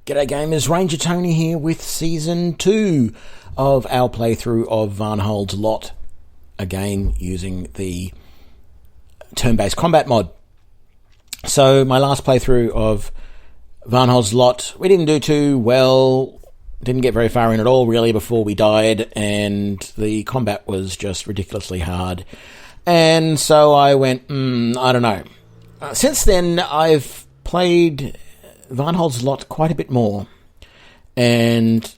G'day gamers, Ranger Tony here with Season 2 of our playthrough of Varnhold's Lot, again using the turn-based combat mod. So my last playthrough of Varnhold's Lot, we didn't do too well, didn't get very far in at all really before we died, and the combat was just ridiculously hard. And so I went, I don't know. Since then I've played Varnhold's Lot quite a bit more, and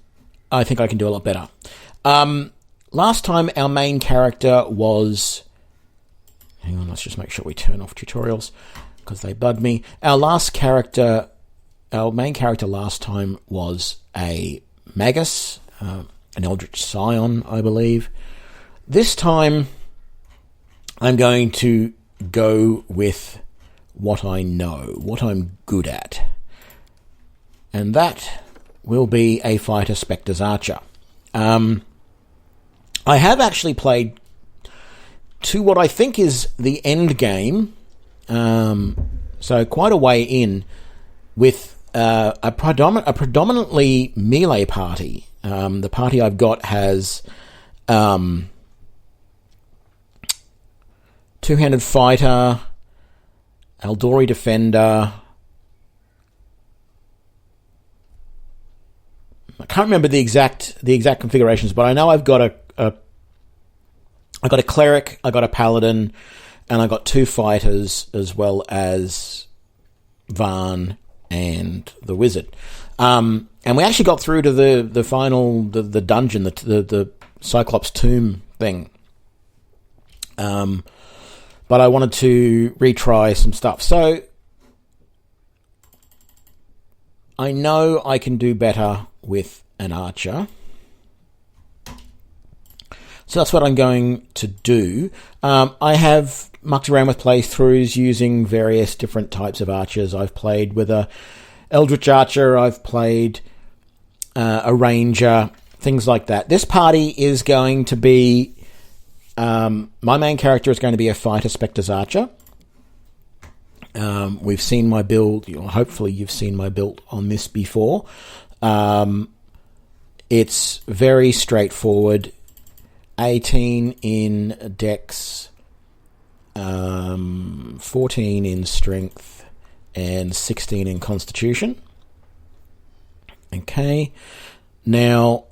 I think I can do a lot better. Last time our main character was... Hang on, let's just make sure we turn off tutorials, because they bug me. Our main character last time was a Magus, an Eldritch Scion, I believe. This time, I'm going to go with what I know, what I'm good at. And that will be a Fighter Spectres Archer. I have actually played to what I think is the end game, so quite a way in, with a predominantly melee party. The party I've got has two-handed fighter, Eldori defender. I can't remember the exact configurations, but I know I've got a cleric, I got a paladin, and I got two fighters as well as Varn and the wizard. And we actually got through to the final the dungeon, the Cyclops tomb thing. But I wanted to retry some stuff. So I know I can do better with an archer. So that's what I'm going to do. I have mucked around with playthroughs using various different types of archers. I've played with a Eldritch Archer, I've played a Ranger, things like that. This party is going to be... my main character is going to be a Fighter Spectres Archer. We've seen my build, hopefully you've seen my build on this before. It's very straightforward. 18 in Dex, 14 in Strength, and 16 in Constitution. Okay. Now,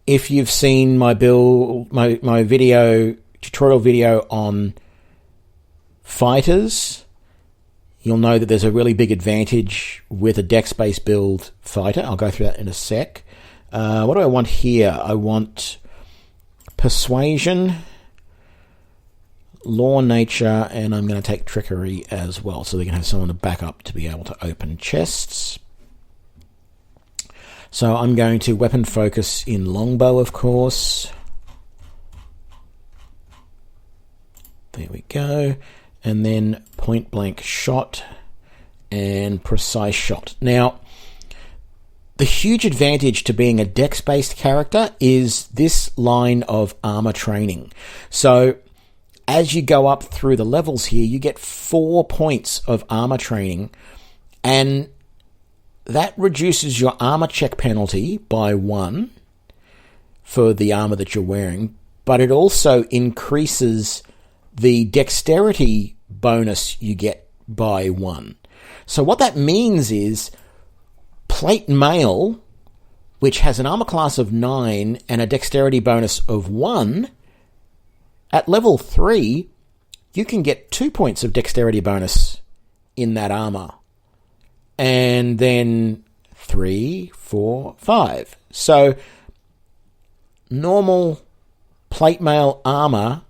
if you've seen my build, my video, tutorial video on fighters, you'll know that there's a really big advantage with a Dex-based build fighter. I'll go through that in a sec. What do I want here? I want Persuasion, Law, Nature, and I'm going to take Trickery as well, so we can have someone to back up to be able to open chests. So I'm going to Weapon Focus in Longbow, of course. There we go. And then Point Blank Shot and Precise Shot. Now, the huge advantage to being a Dex-based character is this line of armor training. So as you go up through the levels here, you get 4 points of armor training, and that reduces your armor check penalty by 1 for the armor that you're wearing, but it also increases the dexterity bonus you get by 1. So what that means is Plate Mail, which has an armor class of 9 and a dexterity bonus of 1, at level 3, you can get 2 points of dexterity bonus in that armor. And then 3, 4, 5. So normal Plate Mail armor,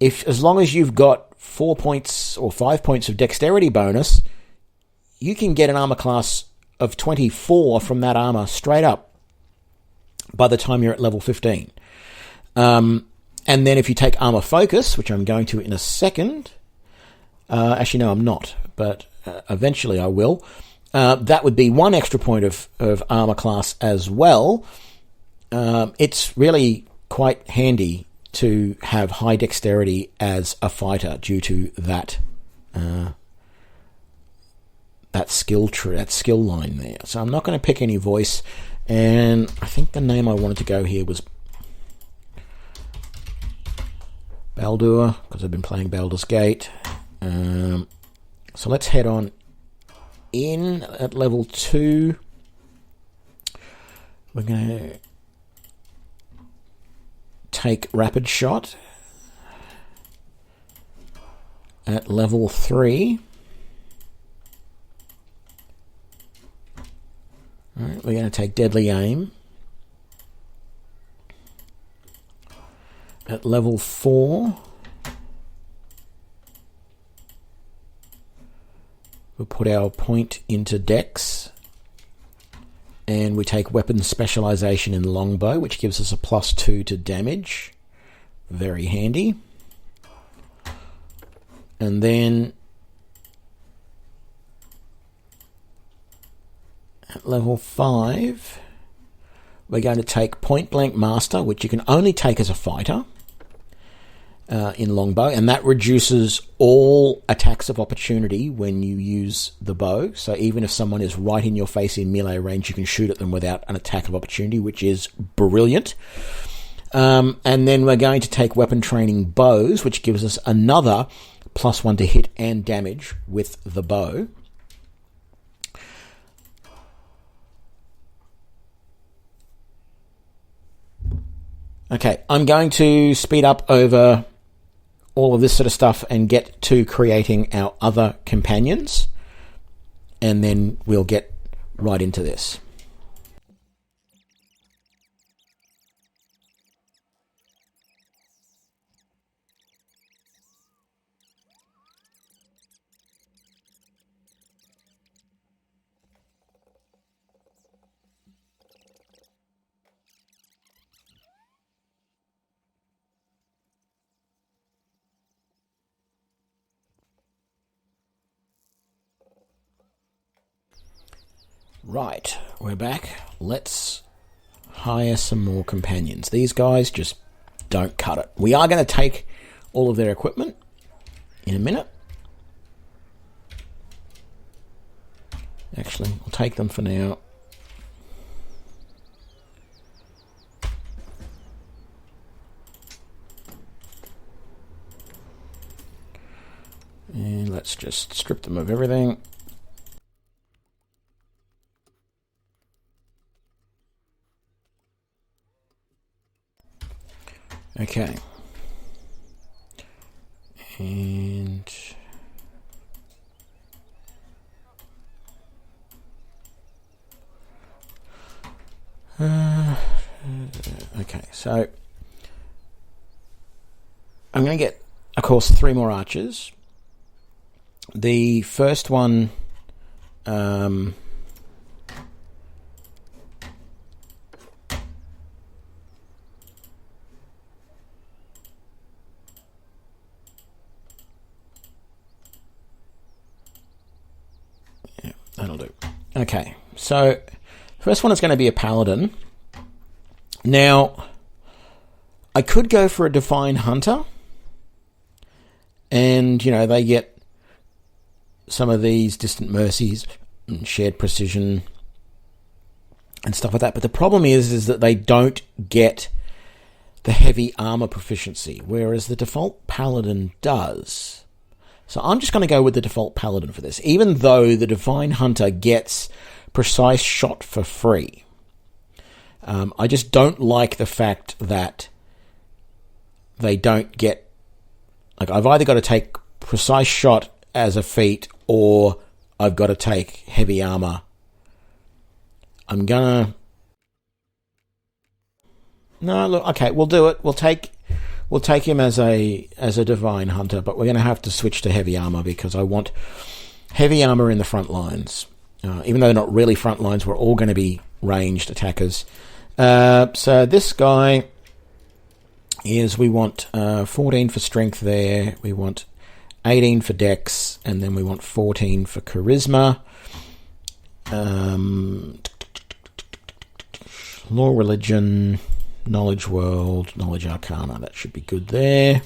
as long as you've got 4 points or 5 points of dexterity bonus, you can get an armor class of 24 from that armor straight up by the time you're at level 15. And then if you take Armor Focus, which I'm going to in a second, actually no, I'm not, but eventually I will, that would be 1 extra point of armor class as well. It's really quite handy to have high dexterity as a fighter due to that that skill line there. So I'm not going to pick any voice, and I think the name I wanted to go here was Baldur, because I've been playing Baldur's Gate. So let's head on in at level 2. We're going to take Rapid Shot at level 3. All right, we're going to take Deadly Aim at level 4. We'll put our point into Dex, and we take Weapon Specialization in Longbow, which gives us a +2 to damage. Very handy. And then at level 5, we're going to take Point Blank Master, which you can only take as a fighter in Longbow, and that reduces all attacks of opportunity when you use the bow. So even if someone is right in your face in melee range, you can shoot at them without an attack of opportunity, which is brilliant. And then we're going to take Weapon Training Bows, which gives us another +1 to hit and damage with the bow. Okay, I'm going to speed up over all of this sort of stuff and get to creating our other companions, and then we'll get right into this. Right, we're back. Let's hire some more companions. These guys just don't cut it. We are going to take all of their equipment in a minute. Actually, I'll take them for now. And let's just strip them of everything. Okay. And okay, so I'm going to get, of course, 3 more archers. The first one that'll do. Okay, so first one is going to be a paladin. Now, I could go for a Divine Hunter, and, you know, they get some of these distant mercies and shared precision and stuff like that. But the problem is that they don't get the heavy armor proficiency, whereas the default paladin does. So I'm just going to go with the default paladin for this, even though the Divine Hunter gets precise shot for free. I just don't like the fact that they don't get... Like, I've either got to take precise shot as a feat, or I've got to take heavy armor. I'm gonna... No, look, okay, we'll do it. We'll take him as a Divine Hunter, but we're going to have to switch to heavy armor because I want heavy armor in the front lines. Even though they're not really front lines, we're all going to be ranged attackers. So this guy is, we want 14 for strength there, we want 18 for dex, and then we want 14 for charisma. Law, religion, knowledge world, knowledge arcana, that should be good there.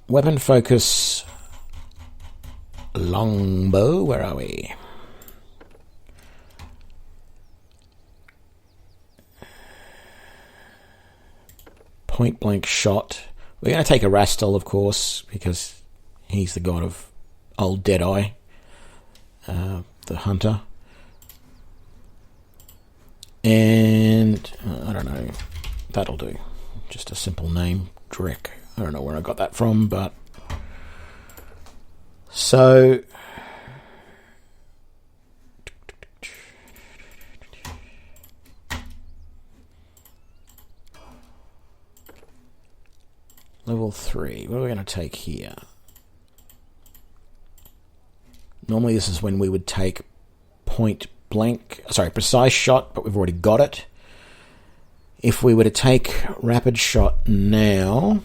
weapon focus, longbow. Where are we? Point blank shot. We're going to take a Rastal, of course, because he's the god of old Deadeye, the hunter. And I don't know, that'll do. Just a simple name, Drek. I don't know where I got that from, but so level 3. What are we going to take here? Normally this is when we would take precise shot, but we've already got it. If we were to take rapid shot now,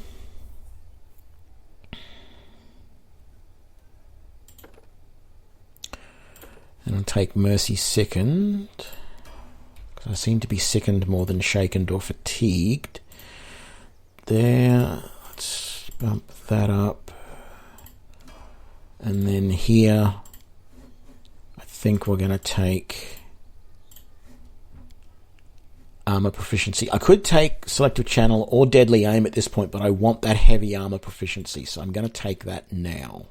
and I'll take mercy sickened, because I seem to be sickened more than shaken or fatigued. There, let's bump that up. And then here, I think we're going to take armor proficiency. I could take selective channel or deadly aim at this point, but I want that heavy armor proficiency, so I'm going to take that now.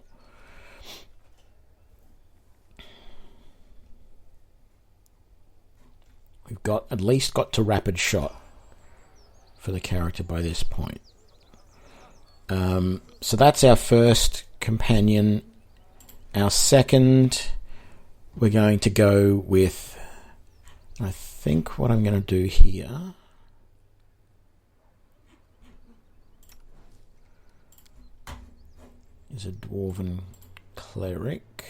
We've at least got to rapid shot for the character by this point. So that's our first companion. Our second, we're going to go with, I think what I'm going to do here is a dwarven cleric.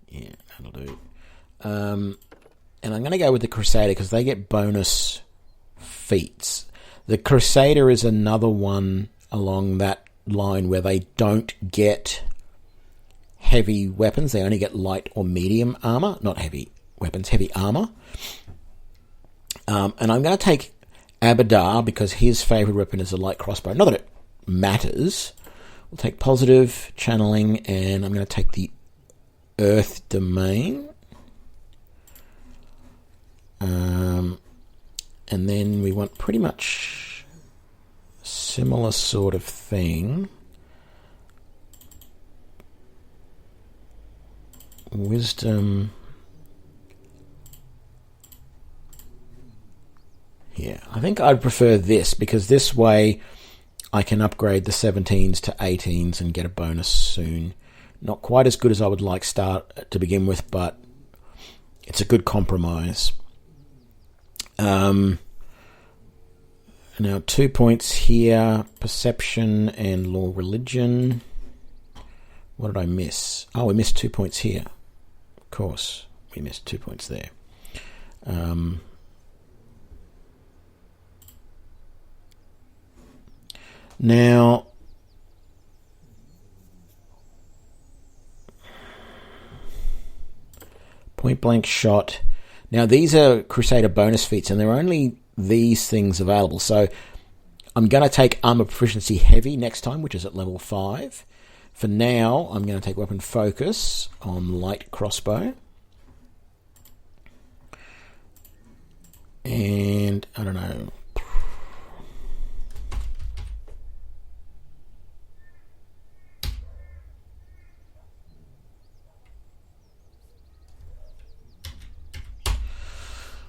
Yeah, that'll do. And I'm going to go with the Crusader because they get bonus feats. The Crusader is another one along that line where they don't get heavy weapons. They only get light or medium armor. Not heavy weapons, heavy armor. And I'm going to take Abadar because his favorite weapon is a light crossbow. Not that it matters. We'll take positive channeling, and I'm going to take the Earth Domain. And then we want pretty much similar sort of thing. Wisdom. Yeah, I think I'd prefer this because this way I can upgrade the 17s to 18s and get a bonus soon. Not quite as good as I would like start to begin with, but it's a good compromise. Now 2 points here, perception and law religion. What did I miss? Oh, we missed 2 points here. Of course, we missed 2 points there. Now, point blank shot. Now, these are Crusader bonus feats, and there are only these things available. So, I'm going to take Armor Proficiency Heavy next time, which is at level 5. For now, I'm going to take Weapon Focus on Light Crossbow. And, I don't know.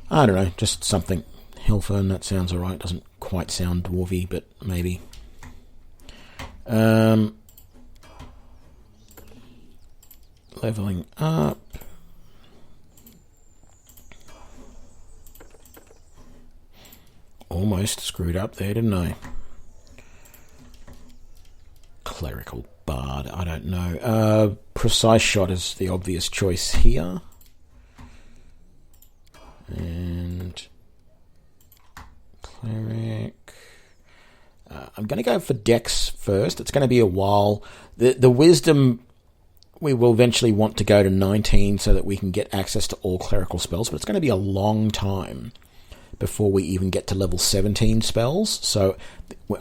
I don't know, just something. Hellfern, that sounds alright. Doesn't quite sound dwarvy, but maybe. Leveling up. Almost screwed up there, didn't I? Clerical Bard, I don't know. Precise Shot is the obvious choice here. And Cleric. I'm going to go for Dex first. It's going to be a while. The Wisdom we will eventually want to go to 19 so that we can get access to all clerical spells, but it's going to be a long time before we even get to level 17 spells, so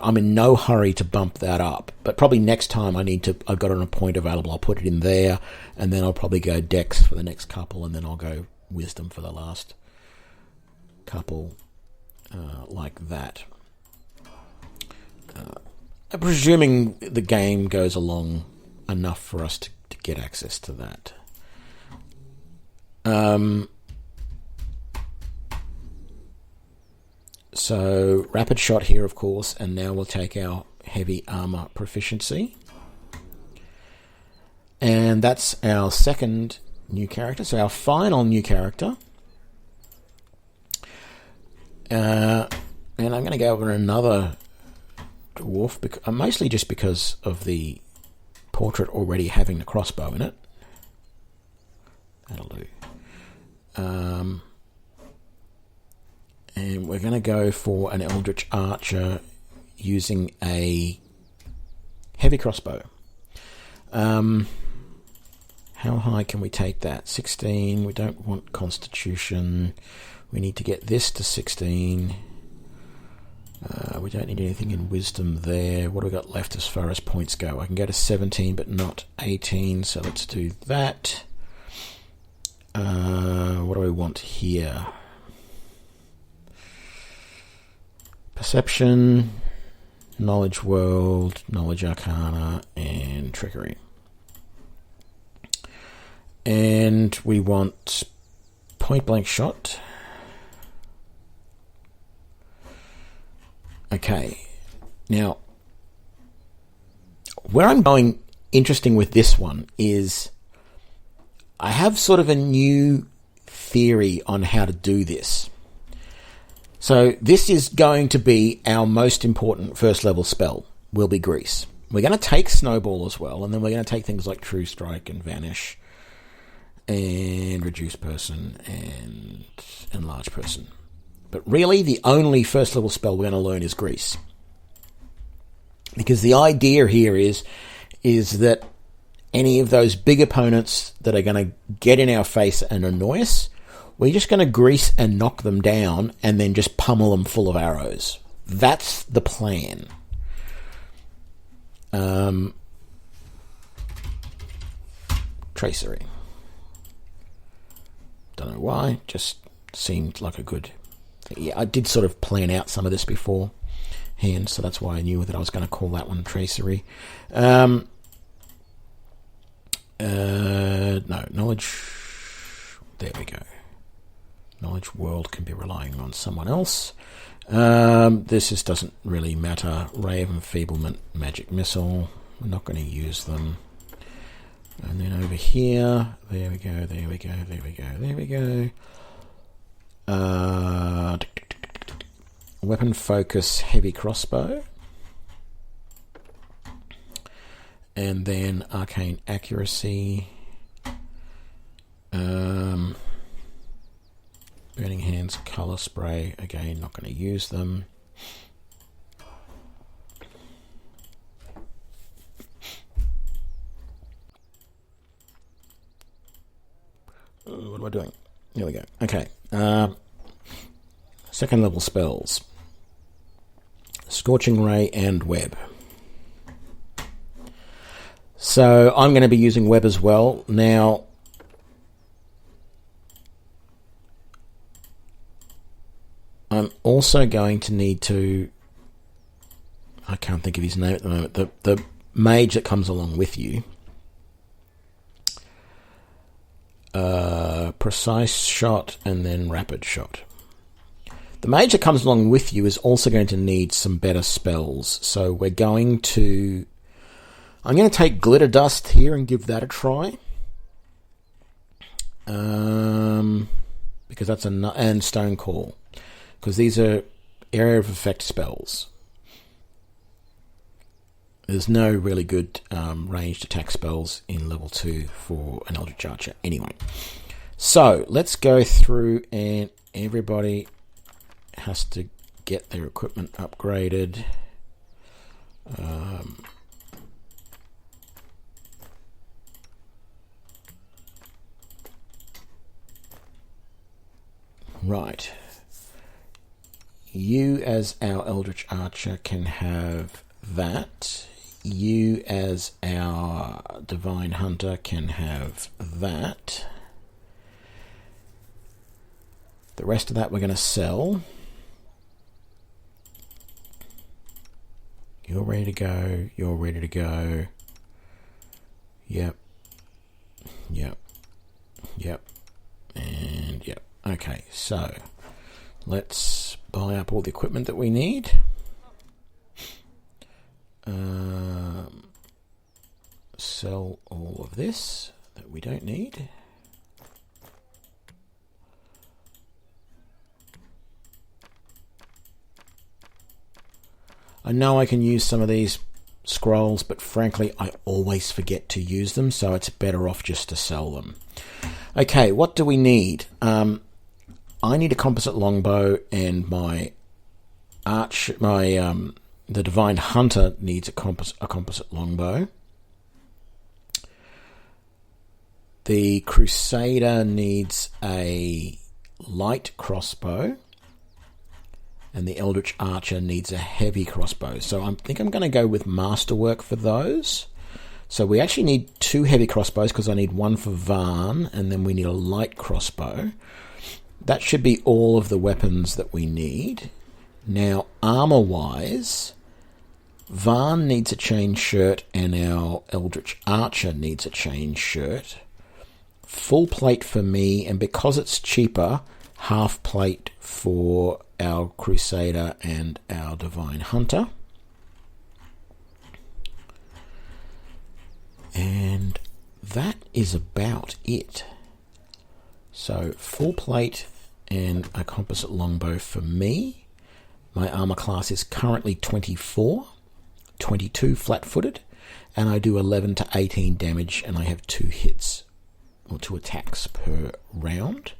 I'm in no hurry to bump that up. But probably next time I've got a point available, I'll put it in there, and then I'll probably go Dex for the next couple, and then I'll go Wisdom for the last couple, like that. Presuming the game goes along enough for us to get access to that. So, rapid shot here, of course, and now we'll take our heavy armor proficiency. And that's our second new character. So our final new character. And I'm going to go over another dwarf, mostly just because of the portrait already having the crossbow in it. That'll do. And we're going to go for an Eldritch Archer using a heavy crossbow. How high can we take that? 16. We don't want Constitution. We need to get this to 16. We don't need anything in Wisdom there. What have we got left as far as points go? I can go to 17 but not 18, so let's do that. What do we want here? Perception, Knowledge World, Knowledge Arcana, and Trickery. And we want Point Blank Shot. Okay. Now, where I'm going interesting with this one is I have sort of a new theory on how to do this. So this is going to be our most important first level spell, will be Grease. We're going to take Snowball as well, and then we're going to take things like True Strike and Vanish and Reduce Person and Enlarge Person. But really the only first level spell we're going to learn is Grease. Because the idea here is that any of those big opponents that are going to get in our face and annoy us, we're just going to grease and knock them down and then just pummel them full of arrows. That's the plan. Tracery. Don't know why, just seemed like a good thing. Yeah, I did sort of plan out some of this beforehand, so that's why I knew that I was going to call that one Tracery. No, Knowledge. There we go. Knowledge World can be relying on someone else. This just doesn't really matter. Ray of Enfeeblement, Magic Missile. We're not going to use them. And then over here, there we go, there we go, there we go, there we go. Weapon Focus, Heavy Crossbow. And then Arcane Accuracy. Burning Hands, Colour Spray. Again, not going to use them. What am I doing? Here we go. Okay. Second level spells. Scorching Ray and Web. So I'm going to be using Web as well. Now, I'm also going to need to... I can't think of his name at the moment. The mage that comes along with you. Precise Shot and then Rapid Shot. The mage that comes along with you is also going to need some better spells. So we're going to... I'm going to take Glitter Dust here and give that a try. Because that's and Stone Call. Because these are area of effect spells. There's no really good ranged attack spells in level 2 for an Eldritch Archer anyway. So let's go through, and everybody has to get their equipment upgraded. Right. You as our Eldritch Archer can have that. You as our Divine Hunter can have that. The rest of that we're going to sell. You're ready to go. You're ready to go. Yep. Yep. Yep. And yep. Okay, so let's buy up all the equipment that we need. Sell all of this that we don't need. I know I can use some of these scrolls, but frankly, I always forget to use them, so it's better off just to sell them. Okay, what do we need? I need a composite longbow, and the Divine Hunter needs a composite longbow. The Crusader needs a light crossbow. And the Eldritch Archer needs a heavy crossbow. So I think I'm going to go with Masterwork for those. So we actually need 2 heavy crossbows because I need one for Varn, and then we need a light crossbow. That should be all of the weapons that we need. Now, armor-wise, Varn needs a chain shirt and our Eldritch Archer needs a chain shirt. Full plate for me, and because it's cheaper, half plate for our Crusader and our Divine Hunter. And that is about it. So full plate and a composite longbow for me. My armor class is currently 24, 22 flat-footed, and I do 11 to 18 damage, and I have 2 hits, or 2 attacks per round.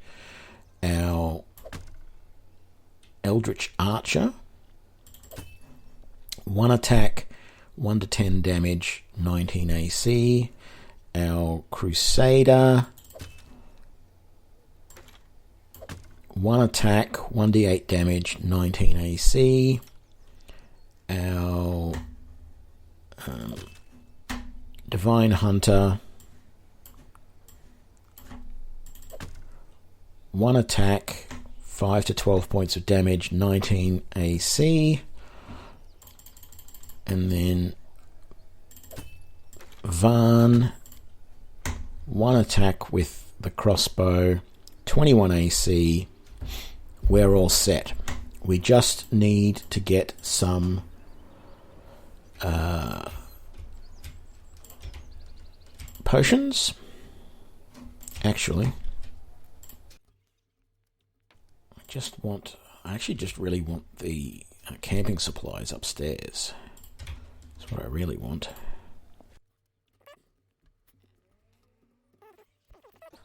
Our Eldritch Archer, 1 attack, 1 to 10 damage, 19 AC. Our Crusader, 1 attack, 1d8 damage, 19 AC. Our Divine Hunter, 1 attack, 5 to 12 points of damage, 19 AC. And then Varn, 1 attack with the crossbow, 21 AC. We're all set. We just need to get some potions. Actually, I actually just really want the camping supplies upstairs. That's what I really want.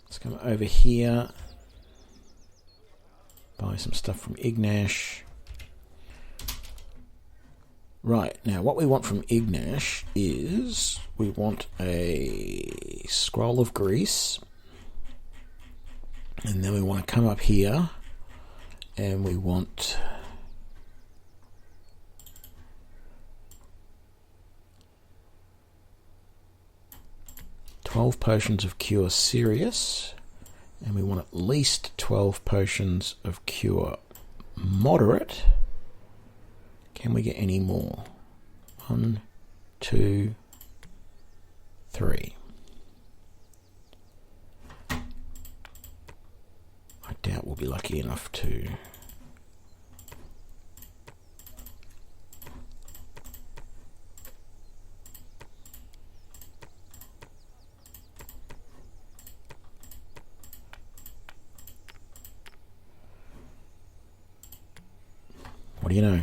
Let's come over here, buy some stuff from Ignash. Right, now what we want from Ignash is we want a scroll of grease, and then we want to come up here and we want $12 potions of Cure Serious, and we want at least 12 potions of Cure Moderate. Can we get any more? 1, 2, 3. I doubt we'll be lucky enough to. What do you know?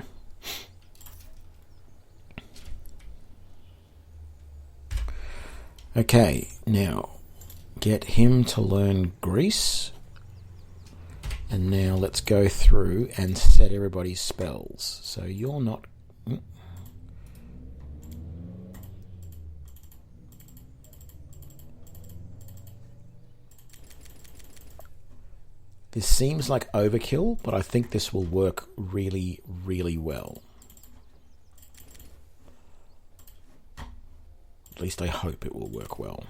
Okay, now get him to learn Grease. And now let's go through and set everybody's spells. So you're not... This seems like overkill, but I think this will work really, really well. At least I hope it will work well.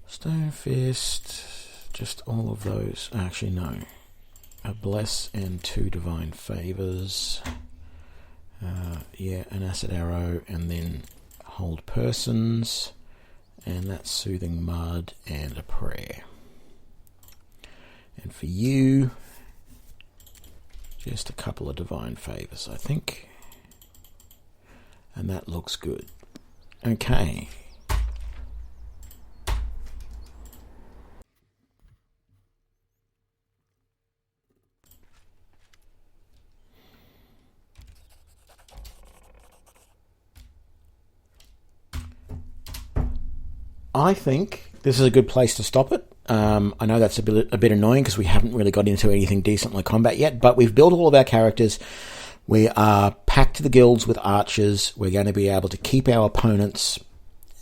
Stone Fist, just all of those. Actually, no. A Bless and 2 Divine Favors. Yeah, an Acid Arrow, and then Hold Persons, and that's Soothing Mud and a Prayer. And for you, just a couple of Divine Favors, I think. And that looks good. Okay. I think this is a good place to stop it. I know that's a bit annoying because we haven't really got into anything decent like combat yet, but we've built all of our characters. We are packed to the gills with archers. We're going to be able to keep our opponents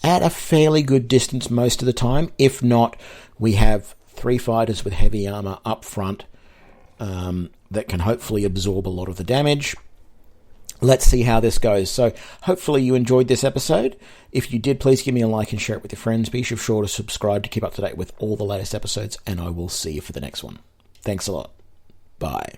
at a fairly good distance most of the time. If not, we have 3 fighters with heavy armor up front that can hopefully absorb a lot of the damage. Let's see how this goes. So hopefully you enjoyed this episode. If you did, please give me a like and share it with your friends. Be sure to subscribe to keep up to date with all the latest episodes, and I will see you for the next one. Thanks a lot. Bye.